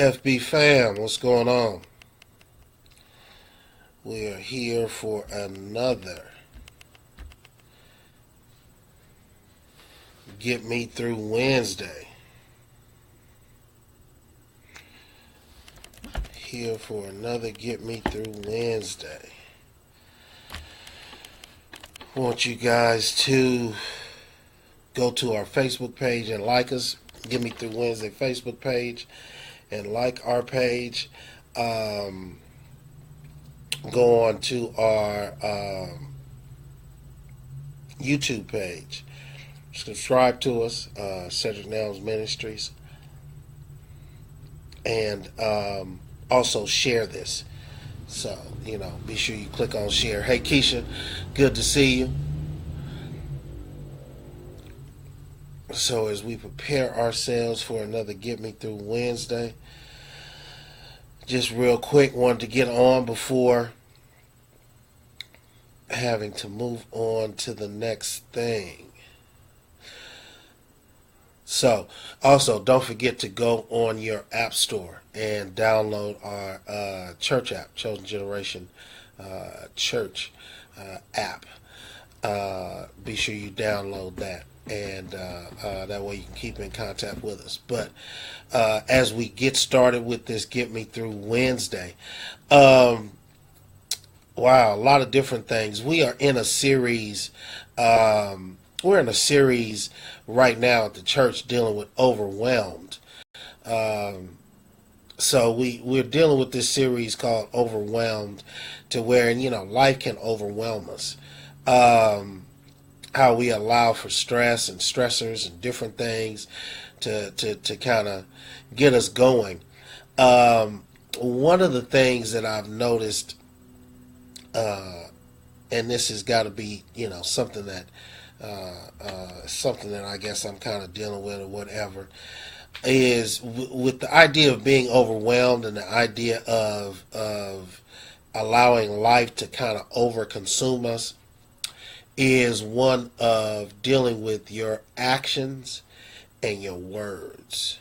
FB fam, what's going on? We are here for another Get Me Through Wednesday. Here for another Get Me Through Wednesday. I want you guys to go to our Facebook page and like us. Get Me Through Wednesday Facebook page and like our page. Go on to our YouTube page. Subscribe to us, Cedric Nelms Ministries, and also share this. So, be sure you click on share. Hey, Keisha, good to see you. So, as we prepare ourselves for another Get Me Through Wednesday, just real quick, wanted to get on before having to move on to the next thing. So, also, don't forget to go on your app store and download our church app, Chosen Generation Church app. Be sure you download that, and that way you can keep in contact with us. But as we get started with this Get Me Through Wednesday, wow, a lot of different things. We are in a series. We're in a series right now at the church dealing with overwhelmed. So we're dealing with this series called Overwhelmed, to where life can overwhelm us. How we allow for stress and stressors and different things to kind of get us going. One of the things that I've noticed, and this has got to be something that I guess I'm kind of dealing with or whatever, is with the idea of being overwhelmed and the idea of allowing life to kind of overconsume us, is one of dealing with your actions and your words.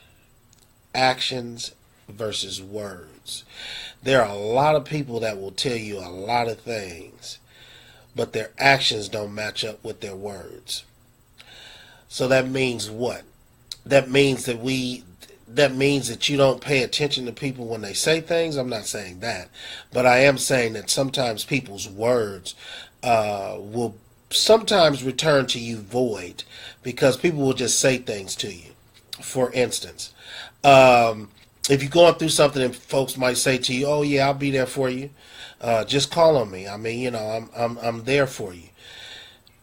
Actions versus words. There are a lot of people that will tell you a lot of things, but their actions don't match up with their words. So that means what? That means that you don't pay attention to people when they say things. I'm not saying that, but I am saying that sometimes people's words will sometimes return to you void, because people will just say things to you. For instance, if you're going through something and folks might say to you, "Oh yeah, I'll be there for you. Just call on me. I mean, I'm there for you."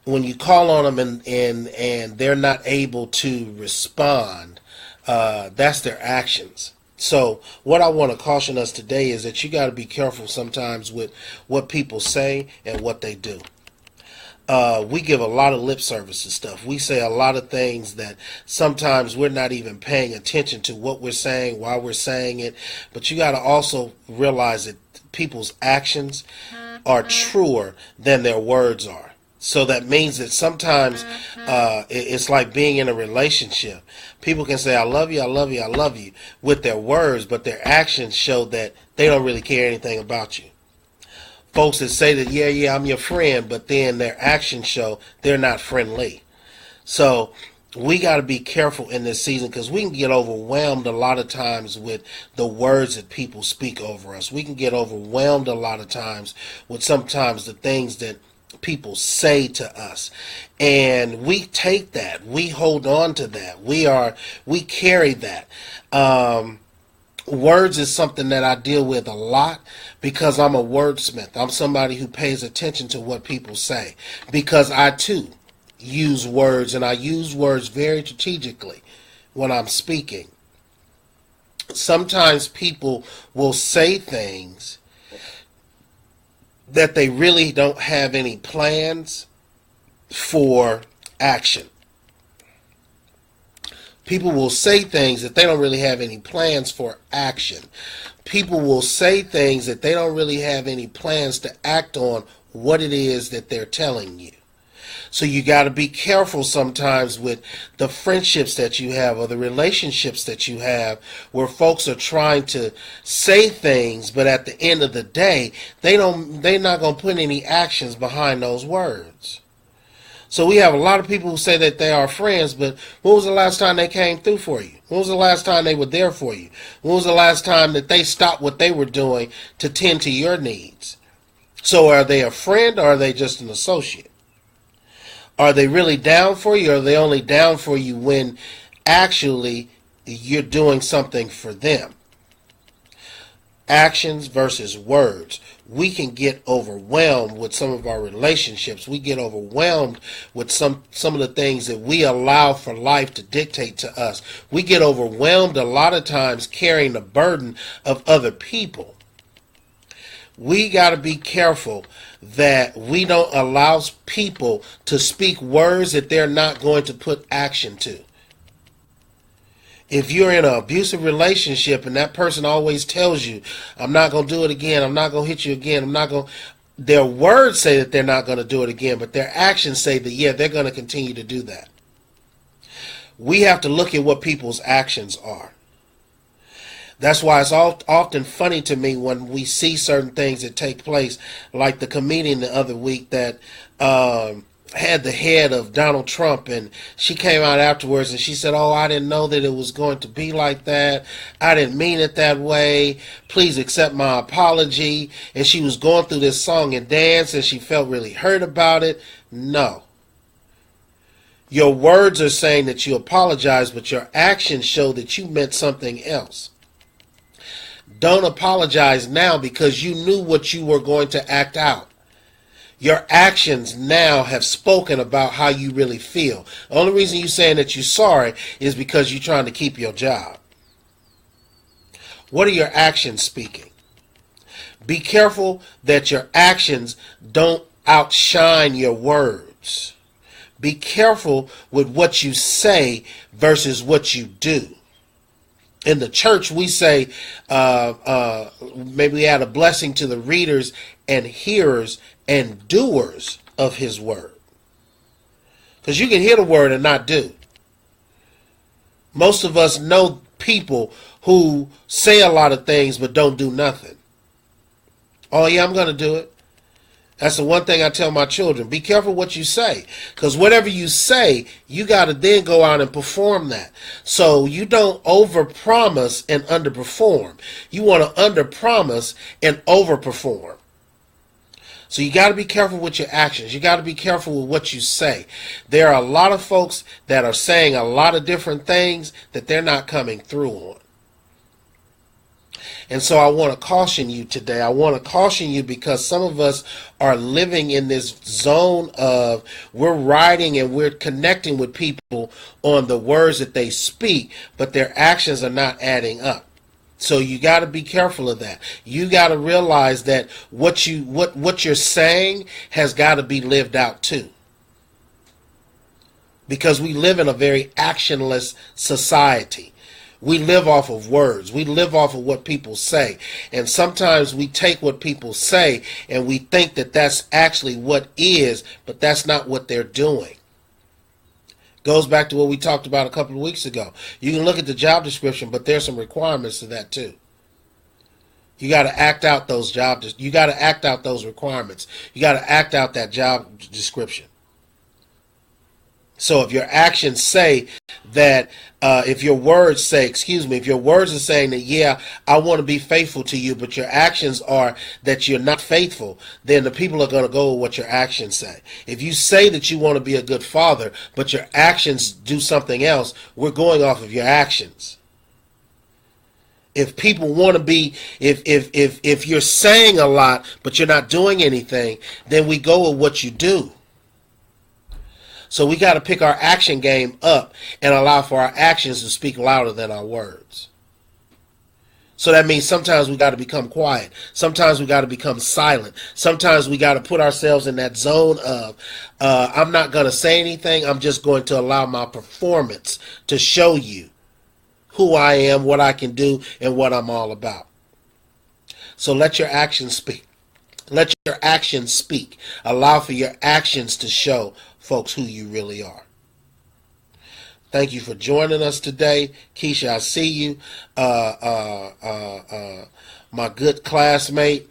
When you call on them and they're not able to respond, that's their actions. So what I want to caution us today is that you got to be careful sometimes with what people say and what they do. We give a lot of lip service to stuff. We say a lot of things that sometimes we're not even paying attention to what we're saying, why we're saying it. But you got to also realize that people's actions are truer than their words are. So that means that sometimes it's like being in a relationship. People can say, "I love you, I love you, I love you," with their words, but their actions show that they don't really care anything about you. Folks that say that, yeah, I'm your friend, but then their actions show they're not friendly. So we got to be careful in this season, because we can get overwhelmed a lot of times with the words that people speak over us. We can get overwhelmed a lot of times with sometimes the things that people say to us, and we take that, we hold on to that, we carry that. Words is something that I deal with a lot, because I'm a wordsmith. I'm somebody who pays attention to what people say, because I too use words, and I use words very strategically when I'm speaking. Sometimes people will say things that they really don't have any plans for action. People will say things that they don't really have any plans for action. People will say things that they don't really have any plans to act on what it is that they're telling you. So you got to be careful sometimes with the friendships that you have or the relationships that you have where folks are trying to say things, but at the end of the day, they're not going to put any actions behind those words. So we have a lot of people who say that they are friends, but when was the last time they came through for you? When was the last time they were there for you? When was the last time that they stopped what they were doing to tend to your needs? So are they a friend or are they just an associate? Are they really down for you or are they only down for you when actually you're doing something for them? Actions versus words. We can get overwhelmed with some of our relationships. We get overwhelmed with some of the things that we allow for life to dictate to us. We get overwhelmed a lot of times carrying the burden of other people. We got to be careful that we don't allow people to speak words that they're not going to put action to. If you're in an abusive relationship and that person always tells you, I'm not going to do it again, I'm not going to hit you again, their words say that they're not going to do it again, but their actions say that, yeah, they're going to continue to do that. We have to look at what people's actions are. That's why it's often funny to me when we see certain things that take place, like the comedian the other week that had the head of Donald Trump, and she came out afterwards and she said, oh, I didn't know that it was going to be like that. I didn't mean it that way. Please accept my apology. And she was going through this song and dance and she felt really hurt about it. No. Your words are saying that you apologize, but your actions show that you meant something else. Don't apologize now because you knew what you were going to act out. Your actions now have spoken about how you really feel. The only reason you're saying that you're sorry is because you're trying to keep your job. What are your actions speaking? Be careful that your actions don't outshine your words. Be careful with what you say versus what you do. In the church, we say, maybe we add a blessing to the readers and hearers and doers of his word. Because you can hear the word and not do. Most of us know people who say a lot of things but don't do nothing. Oh yeah, I'm going to do it. That's the one thing I tell my children. Be careful what you say. Because whatever you say, you got to then go out and perform that. So you don't overpromise and underperform. You want to underpromise and overperform. So you got to be careful with your actions. You got to be careful with what you say. There are a lot of folks that are saying a lot of different things that they're not coming through on. And so I want to caution you today. I want to caution you because some of us are living in this zone of we're writing and we're connecting with people on the words that they speak, but their actions are not adding up. So you got to be careful of that. You got to realize that what you're saying has got to be lived out too. Because we live in a very actionless society. We live off of words. We live off of what people say. And sometimes we take what people say and we think that that's actually what is, but that's not what they're doing. Goes back to what we talked about a couple of weeks ago. You can look at the job description, but there's some requirements to that too. You got to act out those you got to act out those requirements. You got to act out that job description. So if your actions say that, if your words are saying that, yeah, I want to be faithful to you, but your actions are that you're not faithful, then the people are going to go with what your actions say. If you say that you want to be a good father, but your actions do something else, we're going off of your actions. If people want to be, if you're saying a lot, but you're not doing anything, then we go with what you do. So we got to pick our action game up and allow for our actions to speak louder than our words. So that means sometimes we got to become quiet. Sometimes we got to become silent. Sometimes we got to put ourselves in that zone of, I'm not going to say anything. I'm just going to allow my performance to show you who I am, what I can do, and what I'm all about. So let your actions speak. Let your actions speak. Allow for your actions to show folks who you really are. Thank you for joining us today. Keisha, I see you. My good classmate,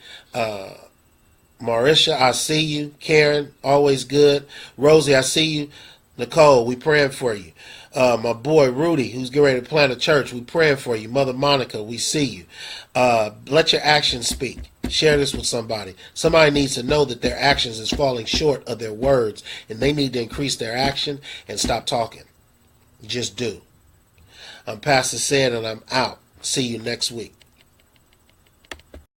Marisha, I see you. Karen, always good. Rosie, I see you. Nicole, we praying for you. My boy Rudy, who's getting ready to plant a church, we praying for you. Mother Monica, we see you. Let your actions speak. Share this with somebody. Somebody needs to know that their actions is falling short of their words, and they need to increase their action and stop talking. Just do. I'm Pastor Sid, and I'm out. See you next week.